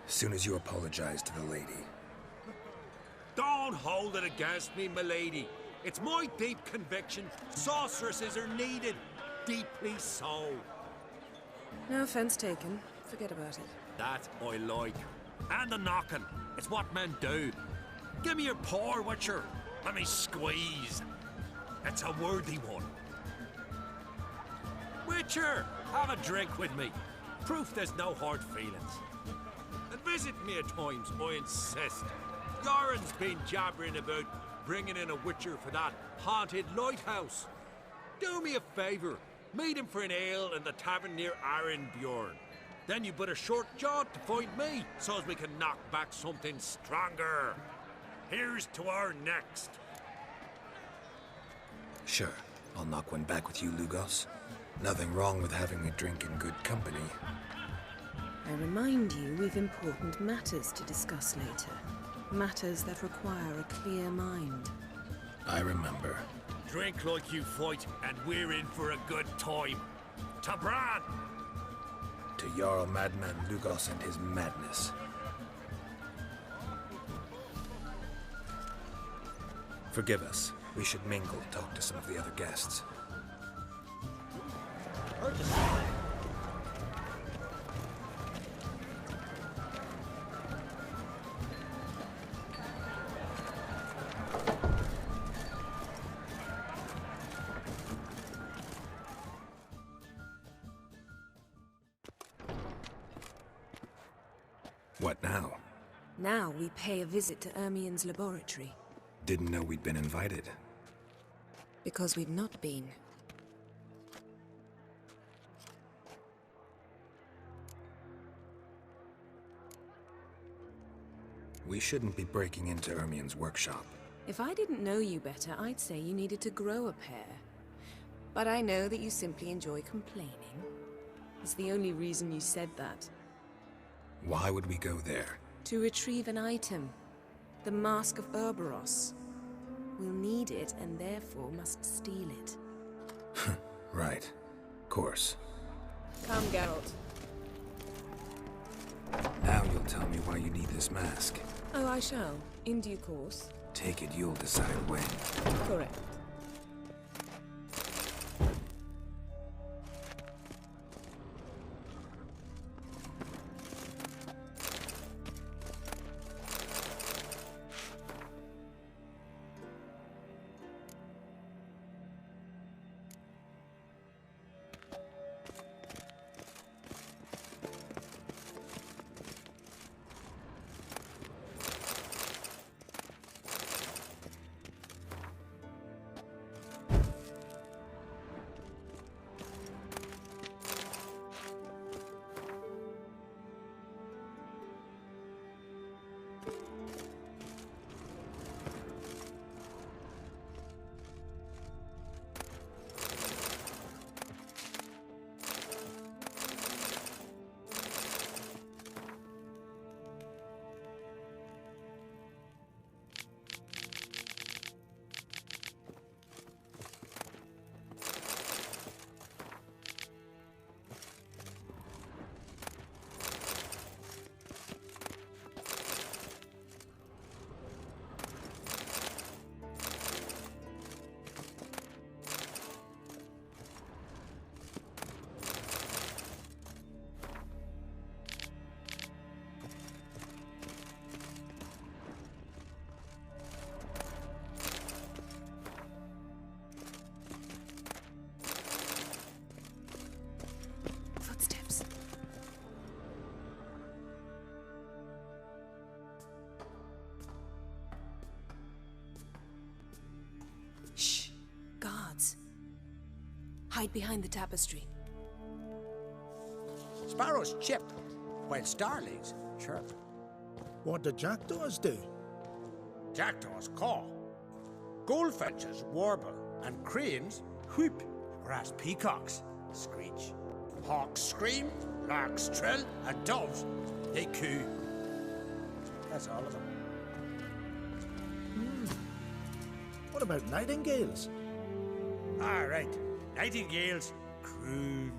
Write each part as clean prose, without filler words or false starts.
As soon as you apologize to the lady. Don't hold it against me, milady. It's my deep conviction sorceresses are needed. Deeply so. No offense taken. Forget about it. That I like. And the knocking. It's what men do. Give me your paw, Witcher. Let me squeeze. It's a worthy one. Witcher, have a drink with me. Proof there's no hard feelings. And visit me at times, I insist. Yoren's been jabbering about bringing in a Witcher for that haunted lighthouse. Do me a favour. Meet him for an ale in the tavern near Arenbjorn. Then you but a short jaunt to find me, so as we can knock back something stronger. Here's to our next. Sure, I'll knock one back with you, Lugos. Nothing wrong with having a drink in good company. I remind you we've important matters to discuss later. Matters that require a clear mind. I remember. Drink like you fight, and we're in for a good time. To Bran! To Jarl Madman Lugos and his madness. Forgive us. We should mingle, talk to some of the other guests. What now? Now we pay a visit to Ermien's laboratory. Didn't know we'd been invited. Because we've not been. We shouldn't be breaking into Ermien's workshop. If I didn't know you better, I'd say you needed to grow a pair. But I know that you simply enjoy complaining. It's the only reason you said that. Why would we go there? To retrieve an item. The Mask of Urboros. We'll need it and therefore must steal it. Right. Course. Come, Geralt. Now you'll tell me why you need this mask. Oh, I shall. In due course. Take it you'll decide when. Correct. Footsteps. Shh. Guards. Hide behind the tapestry. Sparrows chip, while starlings chirp. What do jackdaws do? Jackdaws caw. Goldfinches warble, and cranes whoop, whereas peacocks screech. Hawks scream, larks trill, and doves, they coo. That's all of them. What about nightingales? All right, nightingales croon.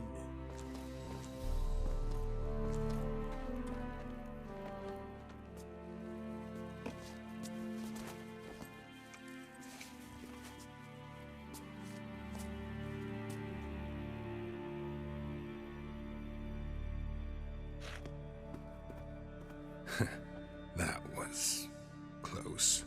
That was close.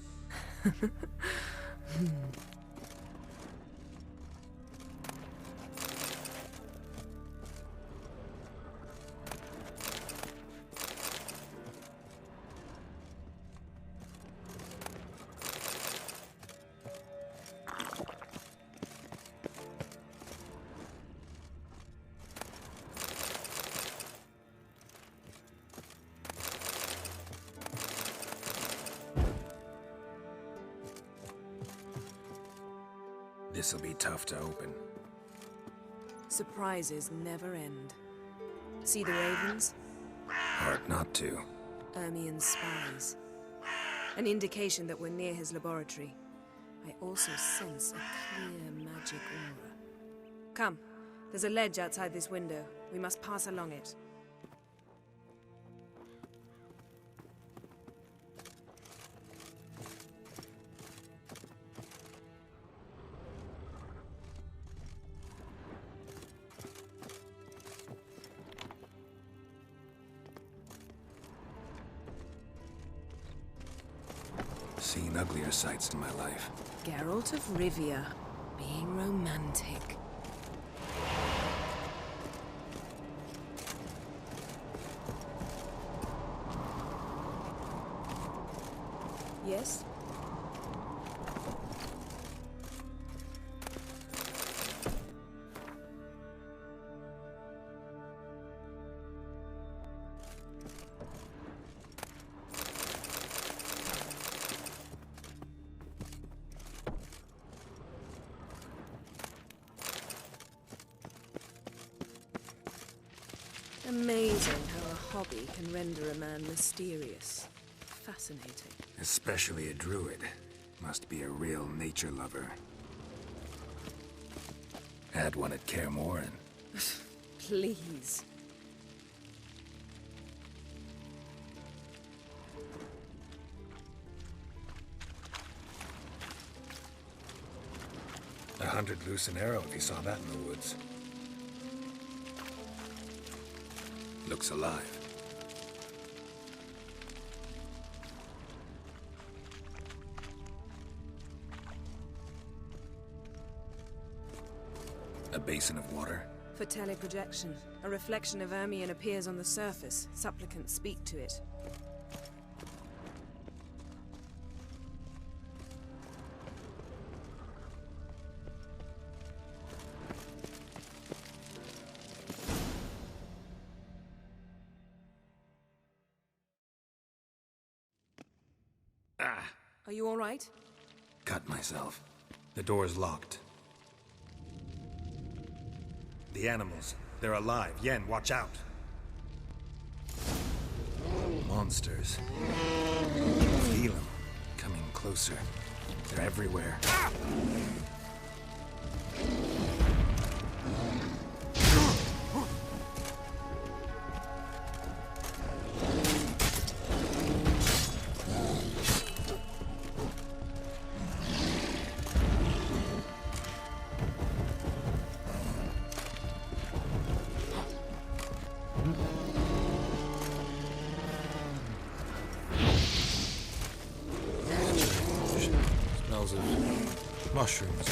This'll be tough to open. Surprises never end. See the ravens? Hard not to. Ermien's spies. An indication that we're near his laboratory. I also sense a clear magic aura. Come, there's a ledge outside this window. We must pass along it. Seen uglier sights in my life. Geralt of Rivia, being romantic. Yes? Amazing how a hobby can render a man mysterious. Fascinating. Especially a druid. Must be a real nature lover. Had one at Kaer Morhen. Please. A 100 loose an arrow if you saw that in the woods. Looks alive. A basin of water. For teleprojection, a reflection of Ermien appears on the surface. Supplicants speak to it. Are you all right? Cut myself. The door's locked. The animals. They're alive. Yen, watch out. Monsters. Feel them. Coming closer. They're everywhere. Smells of mushrooms.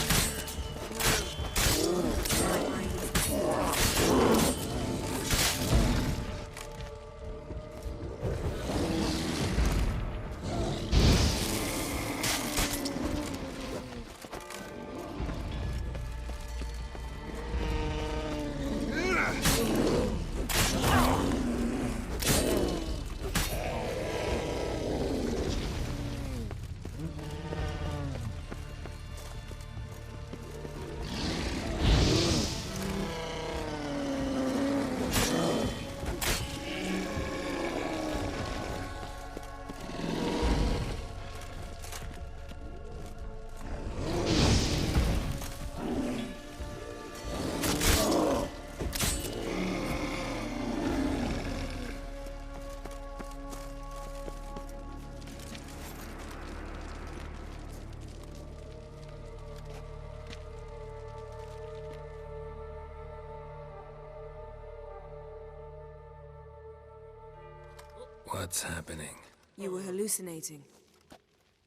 What's happening? You were hallucinating.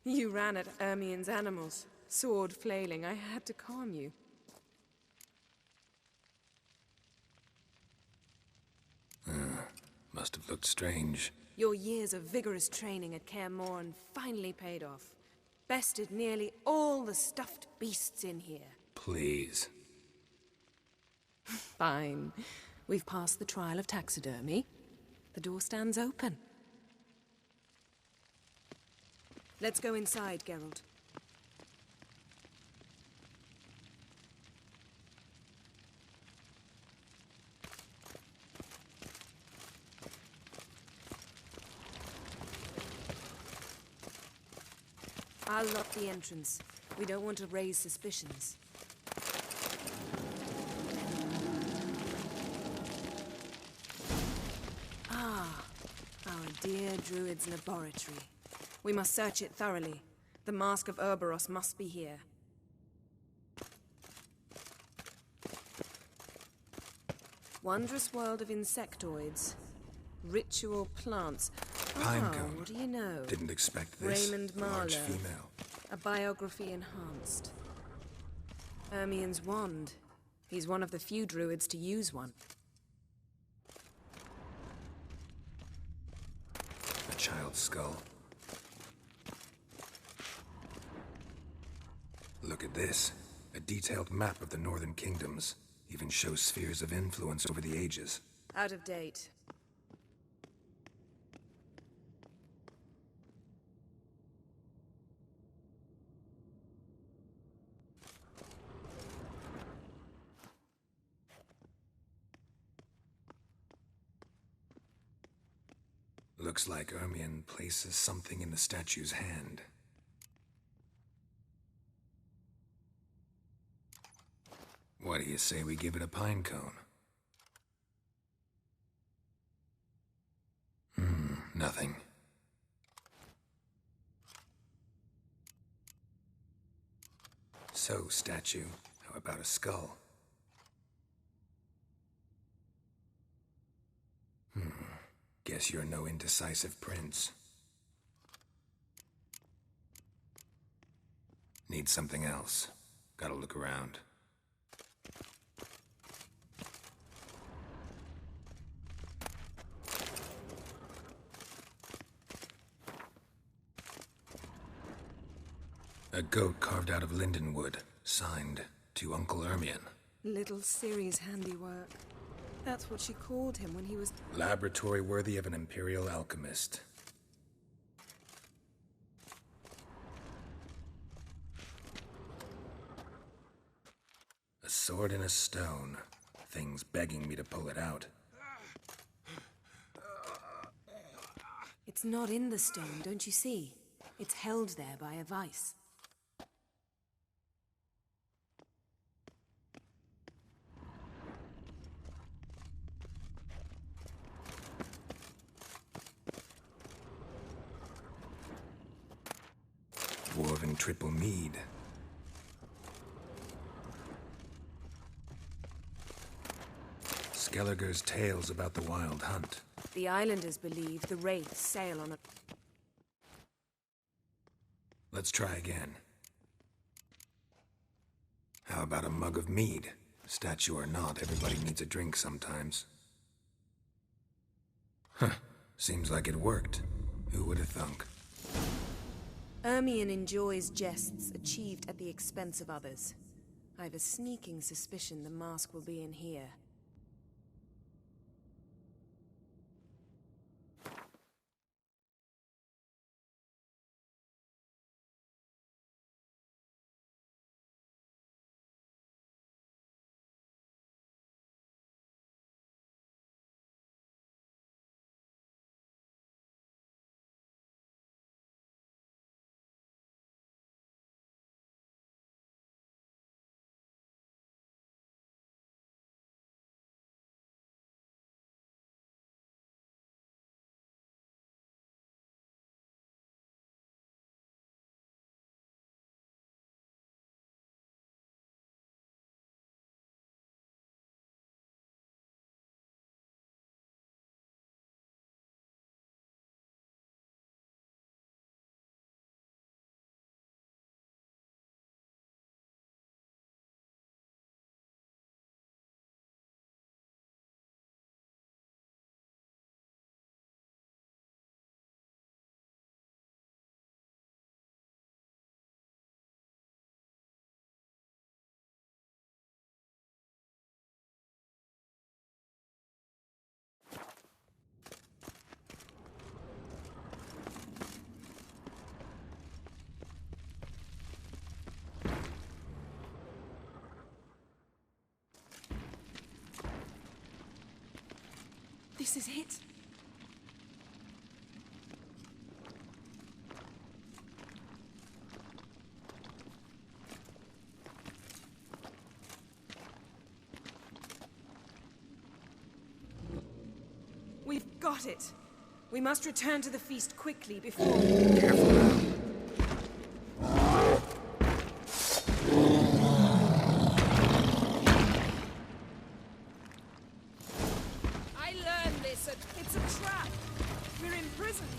You ran at Ermien's animals, sword flailing. I had to calm you. Must have looked strange. Your years of vigorous training at Kaer Morhen finally paid off. Bested nearly all the stuffed beasts in here. Please. Fine. We've passed the trial of taxidermy. The door stands open. Let's go inside, Geralt. I'll lock the entrance. We don't want to raise suspicions. Ah, our dear Druid's laboratory. We must search it thoroughly. The Mask of Urboros must be here. Wondrous world of insectoids. Ritual plants. Pinecone. What do you know? Didn't expect this. Raymond Large Marlowe. female. A biography enhanced. Ermien's wand. He's one of the few druids to use one. A child's skull. Look at this. A detailed map of the Northern Kingdoms. Even shows spheres of influence over the ages. Out of date. Looks like Ermien places something in the statue's hand. What do you say we give it a pine cone? Nothing. So, statue, how about a skull? Guess you're no indecisive prince. Need something else. Gotta look around. A goat carved out of linden wood, signed to Uncle Ermien. Little Ciri's handiwork. That's what she called him when he was... Laboratory worthy of an imperial alchemist. A sword in a stone. Thing's begging me to pull it out. It's not in the stone, don't you see? It's held there by a vice. Dwarven triple mead. Skelliger's tales about the wild hunt. The islanders believe the wraiths sail on a... Let's try again. How about a mug of mead? Statue or not, everybody needs a drink sometimes. Huh. Seems like it worked. Who would have thunk? Ermien enjoys jests achieved at the expense of others. I've a sneaking suspicion the mask will be in here. This is it. We've got it. We must return to the feast quickly before... Careful now. I learned this. It's a trap. We're imprisoned.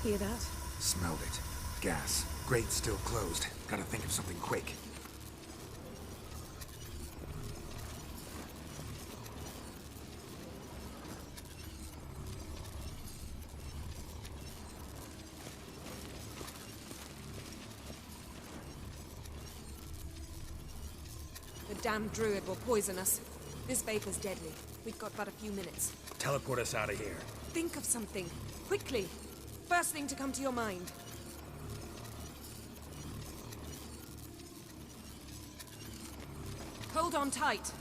Hear that? Smelled it. Gas. Grate still closed. Gotta think of something quick. The damned druid will poison us. This vapor's deadly. We've got but a few minutes. Teleport us out of here. Think of something. Quickly. First thing to come to your mind. Hold on tight.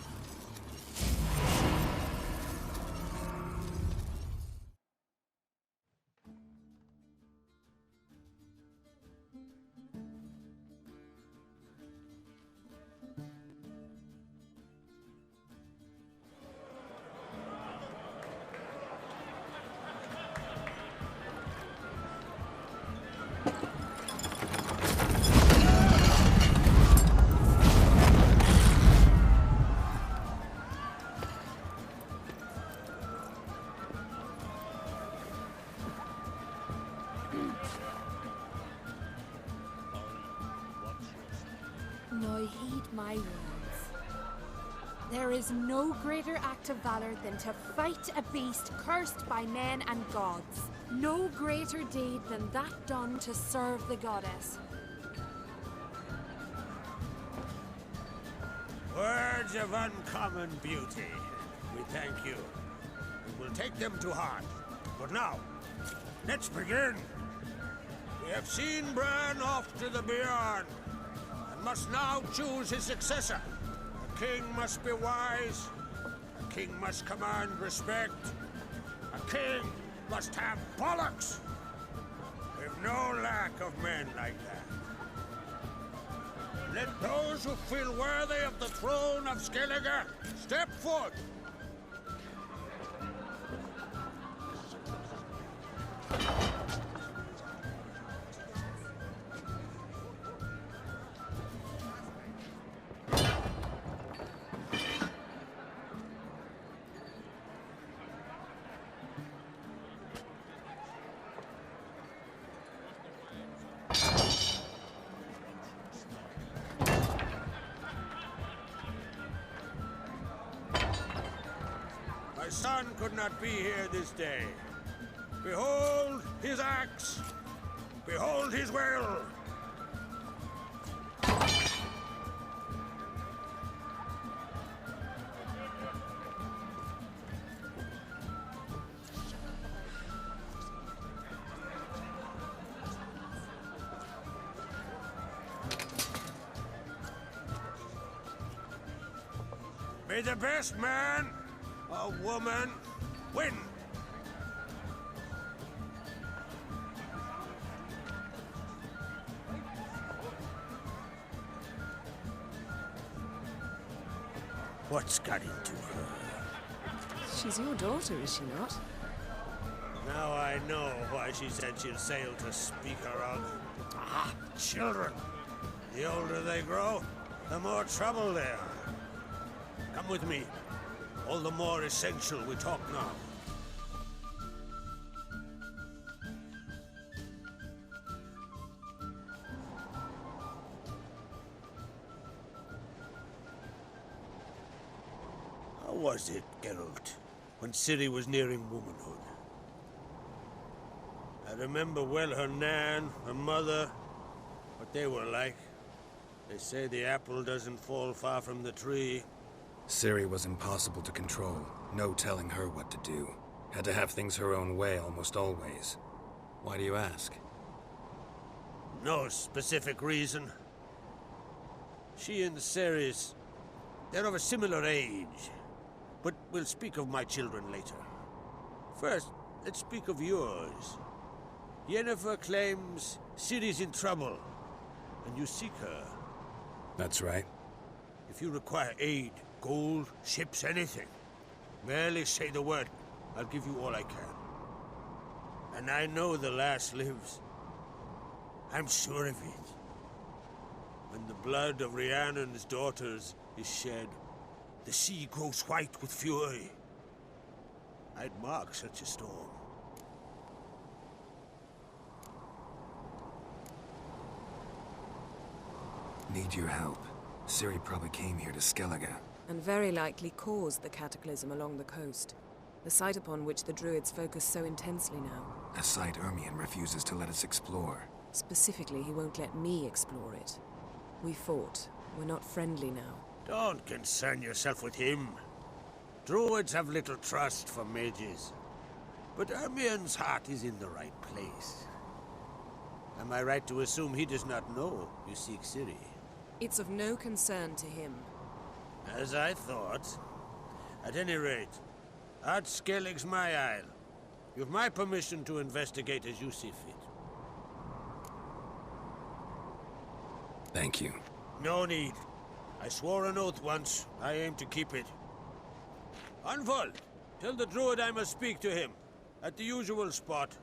Now heed my words. There is no greater act of valor than to fight a beast cursed by men and gods. No greater deed than that done to serve the goddess. words of uncommon beauty. We thank you. We will take them to heart. But now, let's begin. We have seen Bran off to the Beyond, and must now choose his successor. A king must be wise. A king must command respect. A king must have bollocks. We've no lack of men like that. Let those who feel worthy of the throne of Skellige step forth. My son could not be here this day. Behold his axe. Behold his will. May the best man or woman win. What's got into her? She's your daughter, is she not? Now I know why she said she'll sail to speak her of. Ah, children. The older they grow, the more trouble they are. Come with me. All the more essential we talk now. How was it, Geralt, when Ciri was nearing womanhood? I remember well her nan, her mother, what they were like. They say the apple doesn't fall far from the tree. Ciri was impossible to control. No telling her what to do. Had to have things her own way almost always. Why do you ask? No specific reason. She and Ceres, they're of a similar age. But we'll speak of my children later. First, let's speak of yours. Yennefer claims Ciri's in trouble, and you seek her. That's right. If you require aid, gold, ships, anything, merely say the word. I'll give you all I can. And I know the lass lives. I'm sure of it. When the blood of Rhiannon's daughters is shed, the sea grows white with fury. I'd mark such a storm. Need your help. Ciri probably came here to Skellige. And very likely caused the cataclysm along the coast. The site upon which the Druids focus so intensely now. A site Ermion refuses to let us explore. Specifically, he won't let me explore it. We fought. We're not friendly now. Don't concern yourself with him. Druids have little trust for mages. But Ermion's heart is in the right place. Am I right to assume he does not know you seek Ciri? It's of no concern to him. As I thought. At any rate, Ard Skellig's my isle. You've my permission to investigate as you see fit. Thank you. No need. I swore an oath once. I aim to keep it. Unfold! Tell the druid I must speak to him. At the usual spot.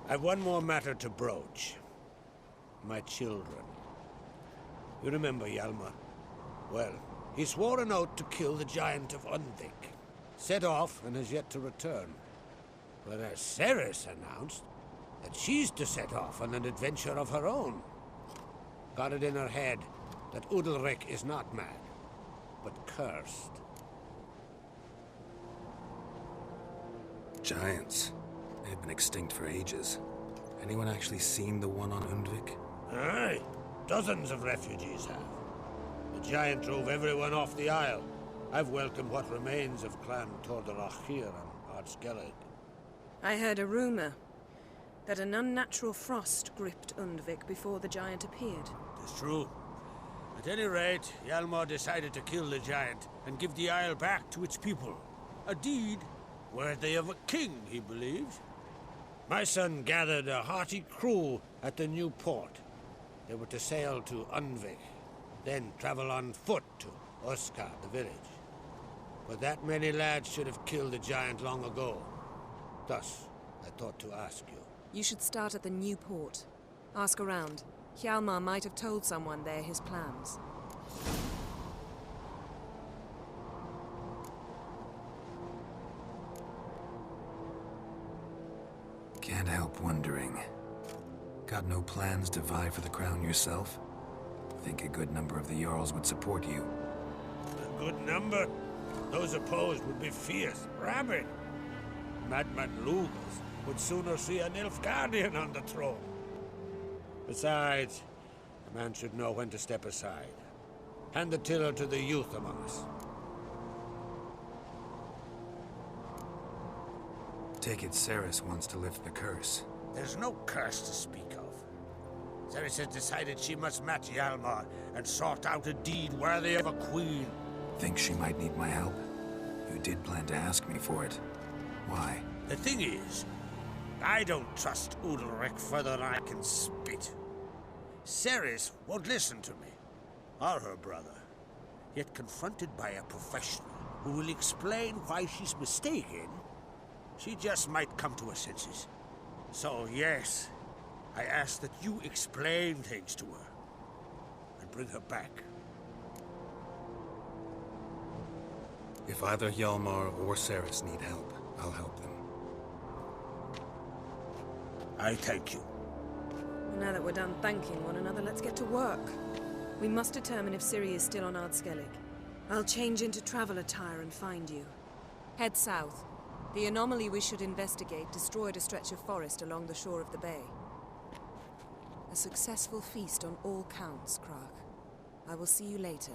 I've one more matter to broach. My children. You remember Hjalmar? Well, he swore an oath to kill the giant of Undvik. Set off and has yet to return. Whereas Ceres announced that she's to set off on an adventure of her own. Got it in her head that Udalryk is not mad, but cursed. Giants. They've been extinct for ages. Anyone actually seen the one on Undvik? Aye. Dozens of refugees have. The giant drove everyone off the Isle. I've welcomed what remains of Clan Tordorach here on Ard Skellig. I heard a rumor that an unnatural frost gripped Undvik before the giant appeared. It's true. At any rate, Hjalmar decided to kill the giant and give the Isle back to its people. A deed worthy of a king, he believes. My son gathered a hearty crew at the new port. They were to sail to Undvik, then travel on foot to Oskar, the village. But that many lads should have killed the giant long ago. Thus, I thought to ask you. You should start at the new port. Ask around. Hjalmar might have told someone there his plans. Can't help wondering. Got no plans to vie for the crown yourself? Think a good number of the Jarls would support you. A good number? Those opposed would be fierce, rabid. Madman Lugas would sooner see an Nilfgaardian on the throne. Besides, a man should know when to step aside. Hand the tiller to the youth among us. Take it Cerys wants to lift the curse. There's no curse to speak of. Cerys has decided she must match Hjalmar and sort out a deed worthy of a queen. Think she might need my help? You did plan to ask me for it. Why? The thing is, I don't trust Udalryk further than I can spit. Cerys won't listen to me, or her brother. Yet confronted by a professional who will explain why she's mistaken, she just might come to her senses. So yes, I ask that you explain things to her and bring her back. If either Hjalmar or Cerys need help, I'll help them. I thank you. Now that we're done thanking one another, let's get to work. We must determine if Ciri is still on Ard Skellig. I'll change into travel attire and find you. Head south. The anomaly we should investigate destroyed a stretch of forest along the shore of the bay. A successful feast on all counts, Krark. I will see you later.